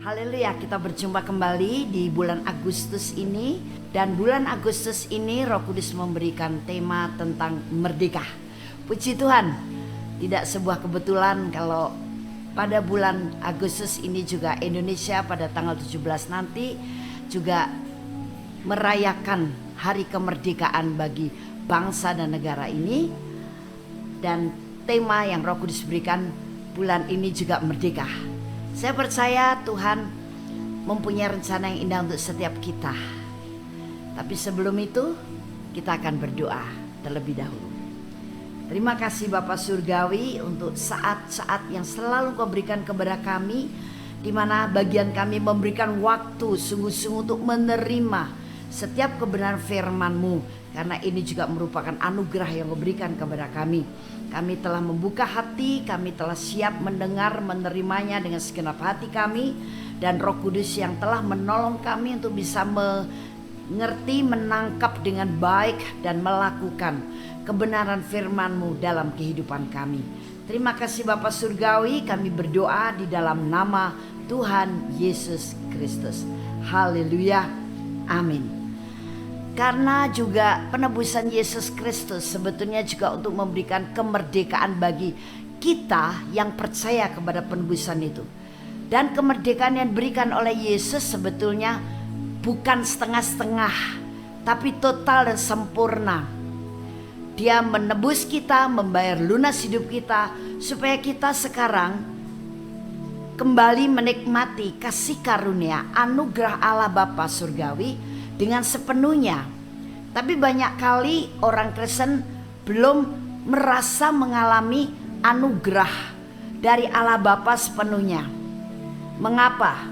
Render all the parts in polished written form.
Haleluya, kita berjumpa kembali di bulan Agustus ini. Dan bulan Agustus ini Roh Kudus memberikan tema tentang merdeka. Puji Tuhan, tidak sebuah kebetulan kalau pada bulan Agustus ini juga Indonesia pada tanggal 17 nanti juga merayakan hari kemerdekaan bagi bangsa dan negara ini. Dan tema yang Roh Kudus berikan bulan ini juga merdeka. Saya percaya Tuhan mempunyai rencana yang indah untuk setiap kita. Tapi sebelum itu kita akan berdoa terlebih dahulu. Terima kasih Bapa Surgawi untuk saat-saat yang selalu Kau berikan kepada kami, di mana bagian kami memberikan waktu sungguh-sungguh untuk menerima setiap kebenaran firman-Mu. Karena ini juga merupakan anugerah yang Kau berikan kepada kami. Kami telah membuka hati, kami telah siap mendengar, menerimanya dengan segenap hati kami. Dan Roh Kudus yang telah menolong kami untuk bisa mengerti, menangkap dengan baik dan melakukan kebenaran firman-Mu dalam kehidupan kami. Terima kasih Bapa Surgawi, kami berdoa di dalam nama Tuhan Yesus Kristus. Haleluya, amin. Karena juga penebusan Yesus Kristus sebetulnya juga untuk memberikan kemerdekaan bagi kita yang percaya kepada penebusan itu. Dan kemerdekaan yang diberikan oleh Yesus sebetulnya bukan setengah-setengah, tapi total dan sempurna. Dia menebus kita, membayar lunas hidup kita, supaya kita sekarang kembali menikmati kasih karunia anugerah Allah Bapa Surgawi dengan sepenuhnya. Tapi banyak kali orang Kristen belum merasa mengalami anugerah dari Allah Bapa sepenuhnya. Mengapa?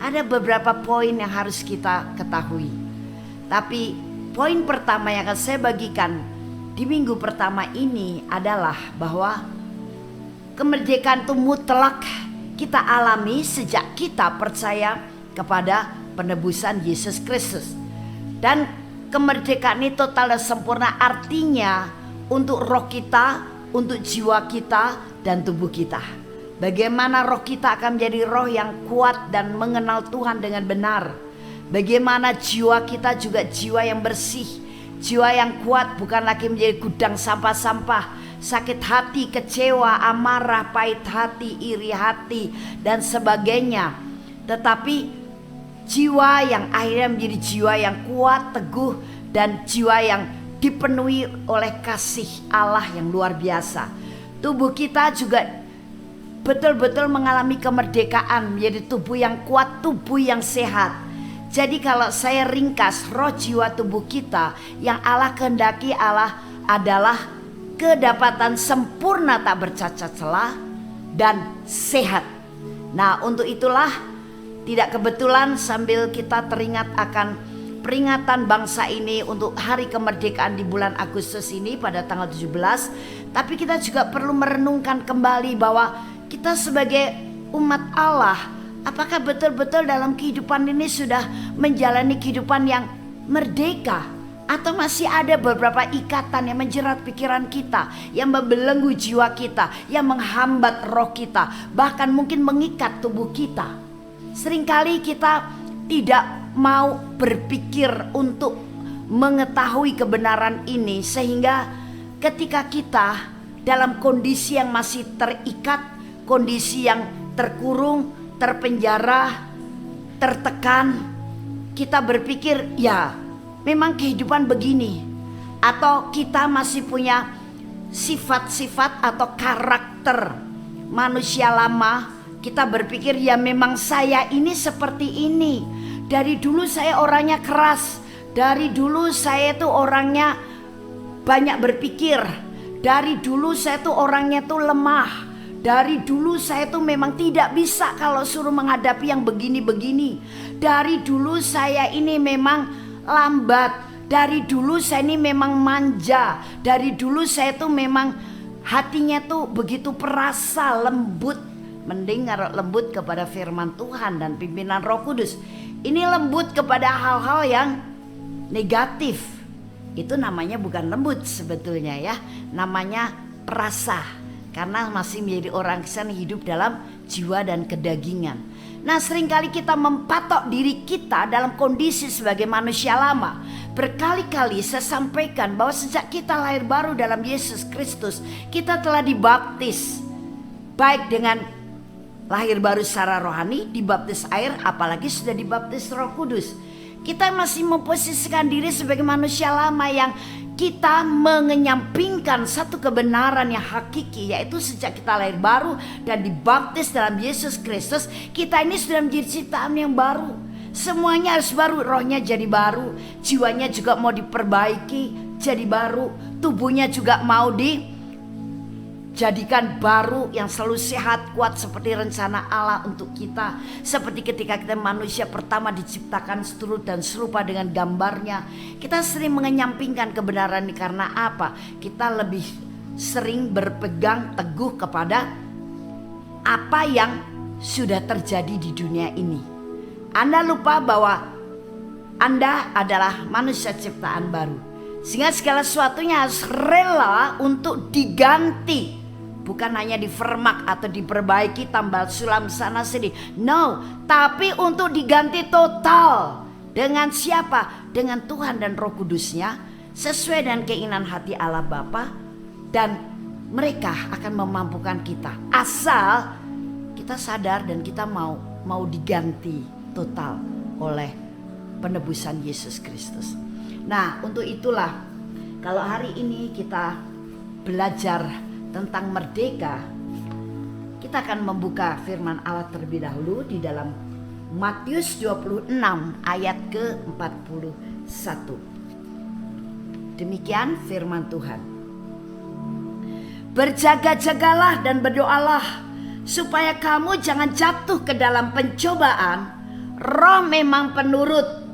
Ada beberapa poin yang harus kita ketahui. Tapi poin pertama yang akan saya bagikan di minggu pertama ini adalah bahwa kemerdekaan itu mutlak kita alami sejak kita percaya kepada penebusan Yesus Kristus. Dan kemerdekaan ini total dan sempurna, artinya untuk roh kita, untuk jiwa kita dan tubuh kita. Bagaimana roh kita akan menjadi roh yang kuat dan mengenal Tuhan dengan benar. Bagaimana jiwa kita juga jiwa yang bersih, jiwa yang kuat, bukan lagi menjadi gudang sampah-sampah, sakit hati, kecewa, amarah, pahit hati, iri hati dan sebagainya. Tetapi jiwa yang akhirnya menjadi jiwa yang kuat, teguh, dan jiwa yang dipenuhi oleh kasih Allah yang luar biasa. Tubuh kita juga betul-betul mengalami kemerdekaan, menjadi tubuh yang kuat, tubuh yang sehat. Jadi kalau saya ringkas, roh jiwa tubuh kita yang Allah kehendaki Allah adalah kedapatan sempurna, tak bercacat celah dan sehat. Nah, untuk itulah tidak kebetulan sambil kita teringat akan peringatan bangsa ini untuk hari kemerdekaan di bulan Agustus ini pada tanggal 17. Tapi kita juga perlu merenungkan kembali bahwa kita sebagai umat Allah, apakah betul-betul dalam kehidupan ini sudah menjalani kehidupan yang merdeka? Atau masih ada beberapa ikatan yang menjerat pikiran kita, yang membelenggu jiwa kita, yang menghambat roh kita, bahkan mungkin mengikat tubuh kita. Seringkali kita tidak mau berpikir untuk mengetahui kebenaran ini, sehingga ketika kita dalam kondisi yang masih terikat, kondisi yang terkurung, terpenjara, tertekan, kita berpikir ya memang kehidupan begini. Atau kita masih punya sifat-sifat atau karakter manusia lama. Kita berpikir ya memang saya ini seperti ini. Dari dulu saya orangnya keras. Dari dulu saya tuh orangnya banyak berpikir. Dari dulu saya tuh orangnya tuh lemah. Dari dulu saya tuh memang tidak bisa kalau suruh menghadapi yang begini-begini. Dari dulu saya ini memang lambat. Dari dulu saya ini memang manja. Dari dulu saya tuh memang hatinya tuh begitu perasa, lembut. Mending lembut kepada firman Tuhan dan pimpinan Roh Kudus. Ini lembut kepada hal-hal yang negatif. Itu namanya bukan lembut sebetulnya ya. Namanya perasa. Karena masih menjadi orang Kristen hidup dalam jiwa dan kedagingan. Nah, seringkali kita mempatok diri kita dalam kondisi sebagai manusia lama. Berkali-kali saya sampaikan bahwa sejak kita lahir baru dalam Yesus Kristus, kita telah dibaptis. Baik dengan lahir baru secara rohani, dibaptis air, apalagi sudah dibaptis Roh Kudus. Kita masih memposisikan diri sebagai manusia lama yang kita mengenyampingkan satu kebenaran yang hakiki, yaitu sejak kita lahir baru dan dibaptis dalam Yesus Kristus, kita ini sudah menjadi ciptaan yang baru. Semuanya harus baru, rohnya jadi baru, jiwanya juga mau diperbaiki, jadi baru, tubuhnya juga mau dijadikan baru yang selalu sehat, kuat seperti rencana Allah untuk kita. Seperti ketika kita manusia pertama diciptakan seturut dan serupa dengan gambarnya. Kita sering mengenyampingkan kebenaran ini karena apa? Kita lebih sering berpegang teguh kepada apa yang sudah terjadi di dunia ini. Anda lupa bahwa Anda adalah manusia ciptaan baru, sehingga segala sesuatunya harus rela untuk diganti. Bukan hanya difermak atau diperbaiki, tambal sulam sana sini. No, tapi untuk diganti total. Dengan siapa? Dengan Tuhan dan Roh Kudusnya, sesuai dengan keinginan hati Allah Bapa. Dan mereka akan memampukan kita, asal kita sadar dan kita mau diganti total oleh penebusan Yesus Kristus. Nah, untuk itulah kalau hari ini kita belajar tentang merdeka, kita akan membuka firman Allah terlebih dahulu di dalam Matius 26 ayat ke-41. Demikian firman Tuhan. Berjaga-jagalah dan berdoalah supaya kamu jangan jatuh ke dalam pencobaan. Roh memang penurut,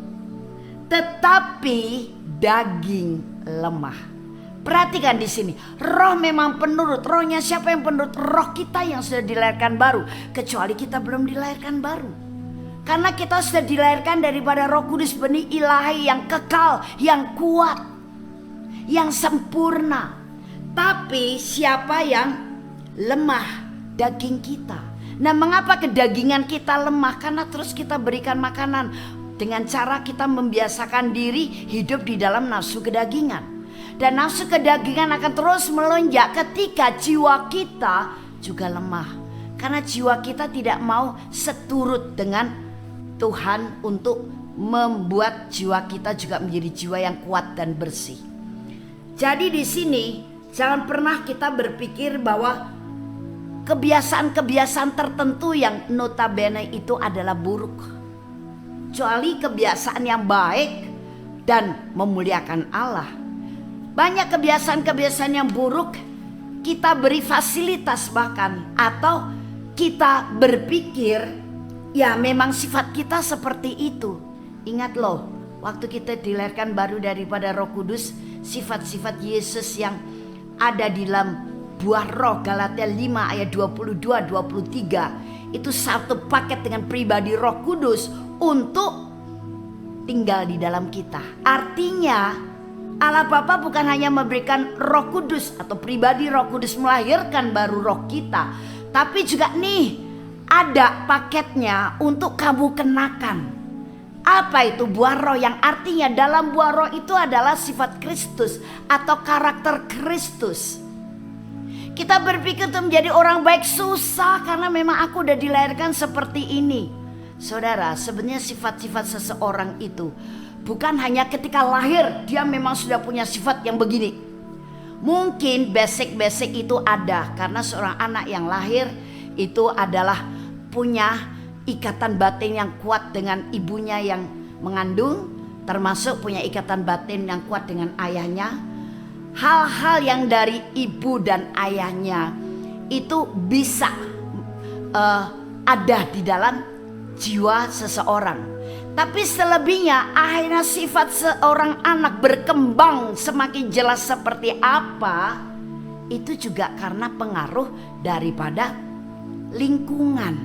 tetapi daging lemah. Perhatikan di sini, roh memang penurut. Rohnya siapa yang penurut? Roh kita yang sudah dilahirkan baru. Kecuali kita belum dilahirkan baru. Karena kita sudah dilahirkan daripada Roh Kudus, benih ilahi yang kekal, yang kuat, yang sempurna. Tapi siapa yang lemah? Daging kita. Nah, mengapa kedagingan kita lemah? Karena terus kita berikan makanan dengan cara kita membiasakan diri hidup di dalam nafsu kedagingan. Dan nafsu kedagingan akan terus melonjak ketika jiwa kita juga lemah. Karena jiwa kita tidak mau seturut dengan Tuhan untuk membuat jiwa kita juga menjadi jiwa yang kuat dan bersih. Jadi di sini jangan pernah kita berpikir bahwa kebiasaan-kebiasaan tertentu yang notabene itu adalah buruk. Kecuali kebiasaan yang baik dan memuliakan Allah. Banyak kebiasaan-kebiasaan yang buruk kita beri fasilitas bahkan, atau kita berpikir ya memang sifat kita seperti itu. Ingat loh, waktu kita dilahirkan baru daripada Roh Kudus, sifat-sifat Yesus yang ada di dalam buah roh Galatia 5 ayat 22-23 itu satu paket dengan pribadi Roh Kudus untuk tinggal di dalam kita. Artinya Allah Bapa bukan hanya memberikan Roh Kudus atau pribadi Roh Kudus melahirkan baru roh kita, tapi juga nih ada paketnya untuk kamu kenakan. Apa itu buah roh? Yang artinya dalam buah roh itu adalah sifat Kristus atau karakter Kristus. Kita berpikir untuk menjadi orang baik susah karena memang aku udah dilahirkan seperti ini. Saudara, sebenarnya sifat-sifat seseorang itu bukan hanya ketika lahir dia memang sudah punya sifat yang begini. Mungkin basic-basic itu ada karena seorang anak yang lahir itu adalah punya ikatan batin yang kuat dengan ibunya yang mengandung, termasuk punya ikatan batin yang kuat dengan ayahnya. Hal-hal yang dari ibu dan ayahnya itu bisa ada di dalam jiwa seseorang. Tapi selebihnya akhirnya sifat seorang anak berkembang semakin jelas seperti apa, itu juga karena pengaruh daripada lingkungan,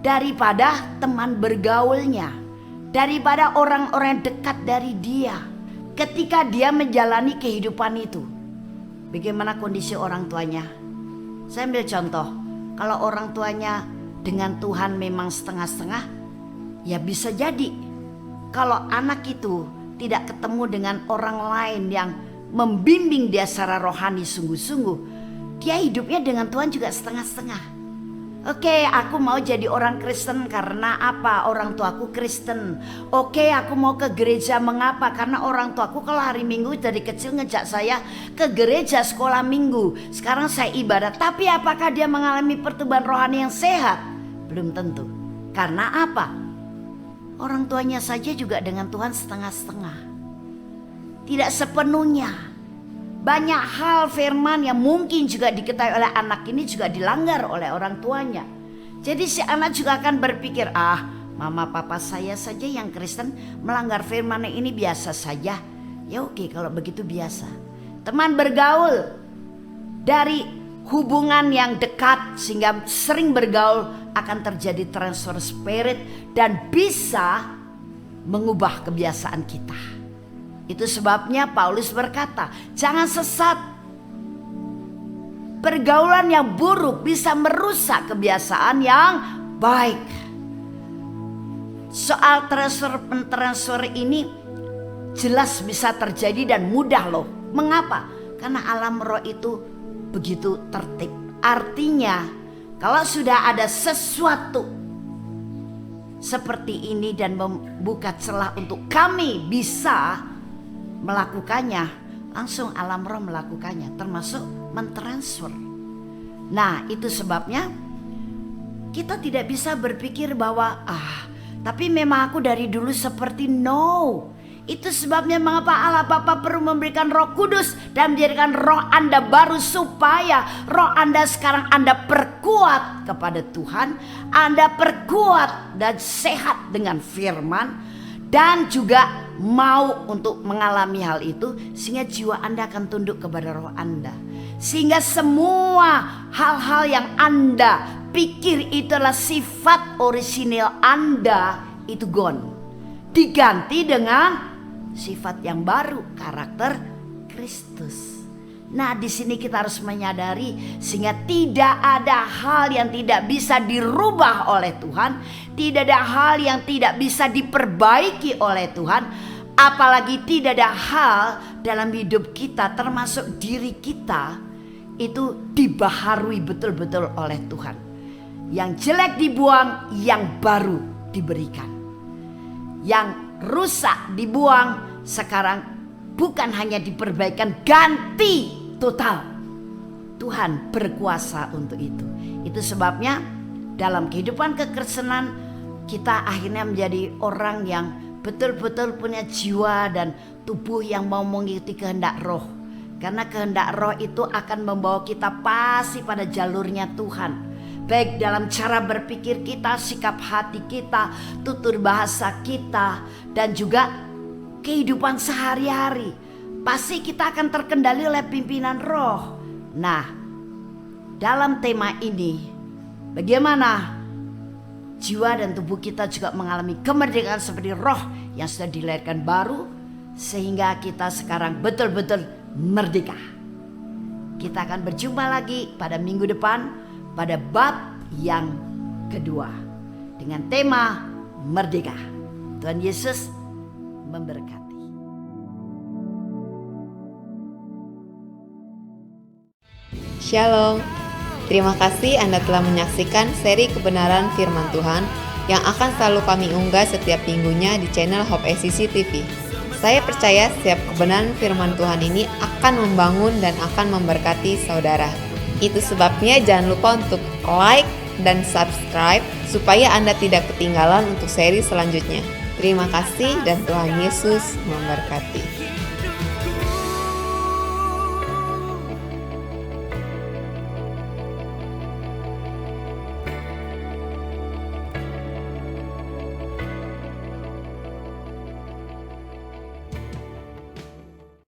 daripada teman bergaulnya, daripada orang-orang dekat dari dia. Ketika dia menjalani kehidupan itu, bagaimana kondisi orang tuanya? Saya ambil contoh, kalau orang tuanya dengan Tuhan memang setengah-setengah, ya bisa jadi kalau anak itu tidak ketemu dengan orang lain yang membimbing dia secara rohani sungguh-sungguh, dia hidupnya dengan Tuhan juga setengah-setengah. Oke, aku mau jadi orang Kristen karena apa? Orang tuaku Kristen. Oke, aku mau ke gereja mengapa? Karena orang tuaku kalau hari Minggu dari kecil ngejak saya ke gereja sekolah Minggu. Sekarang saya ibadat. Tapi apakah dia mengalami pertumbuhan rohani yang sehat? Belum tentu. Karena apa? Orang tuanya saja juga dengan Tuhan setengah-setengah. Tidak sepenuhnya. Banyak hal firman yang mungkin juga diketahui oleh anak ini juga dilanggar oleh orang tuanya. Jadi si anak juga akan berpikir, mama papa saya saja yang Kristen melanggar firman ini biasa saja. Ya oke, kalau begitu biasa. Teman bergaul dari hubungan yang dekat sehingga sering bergaul akan terjadi transfer spirit dan bisa mengubah kebiasaan kita. Itu sebabnya Paulus berkata, jangan sesat. Pergaulan yang buruk bisa merusak kebiasaan yang baik. Soal transfer ini jelas bisa terjadi dan mudah loh. Mengapa? Karena alam roh itu begitu tertib. Artinya kalau sudah ada sesuatu seperti ini dan membuka celah untuk kami bisa melakukannya, langsung alam roh melakukannya, termasuk mentransfer. Nah, itu sebabnya kita tidak bisa berpikir bahwa tapi memang aku dari dulu seperti no. Itu sebabnya mengapa Allah Bapa perlu memberikan Roh Kudus dan menjadikan roh Anda baru supaya roh Anda sekarang Anda perkuat kepada Tuhan, Anda perkuat dan sehat dengan firman, dan juga mau untuk mengalami hal itu sehingga jiwa Anda akan tunduk kepada roh Anda. Sehingga semua hal-hal yang Anda pikir itu adalah sifat orisinil Anda itu gone. Diganti dengan sifat yang baru, karakter Kristus. Nah, di sini kita harus menyadari sehingga tidak ada hal yang tidak bisa dirubah oleh Tuhan, tidak ada hal yang tidak bisa diperbaiki oleh Tuhan, apalagi tidak ada hal dalam hidup kita termasuk diri kita itu dibaharui betul-betul oleh Tuhan. Yang jelek dibuang, yang baru diberikan. Yang rusak dibuang, sekarang bukan hanya diperbaikan, ganti total. Tuhan berkuasa untuk itu. Itu sebabnya dalam kehidupan kekristenan kita akhirnya menjadi orang yang betul-betul punya jiwa dan tubuh yang mau mengikuti kehendak roh. Karena kehendak roh itu akan membawa kita pasti pada jalurnya Tuhan. Baik dalam cara berpikir kita, sikap hati kita, tutur bahasa kita, dan juga kehidupan sehari-hari. Pasti kita akan terkendali oleh pimpinan roh. Nah, dalam tema ini, bagaimana jiwa dan tubuh kita juga mengalami kemerdekaan seperti roh yang sudah dilahirkan baru, sehingga kita sekarang betul-betul merdeka. Kita akan berjumpa lagi pada minggu depan pada bab yang kedua dengan tema merdeka. Tuhan Yesus memberkati. Shalom. Terima kasih Anda telah menyaksikan seri kebenaran firman Tuhan yang akan selalu kami unggah setiap minggunya di channel Hope SCC TV. Saya percaya setiap kebenaran firman Tuhan ini akan membangun dan akan memberkati saudara. Itu sebabnya jangan lupa untuk like dan subscribe supaya Anda tidak ketinggalan untuk seri selanjutnya. Terima kasih dan Tuhan Yesus memberkati.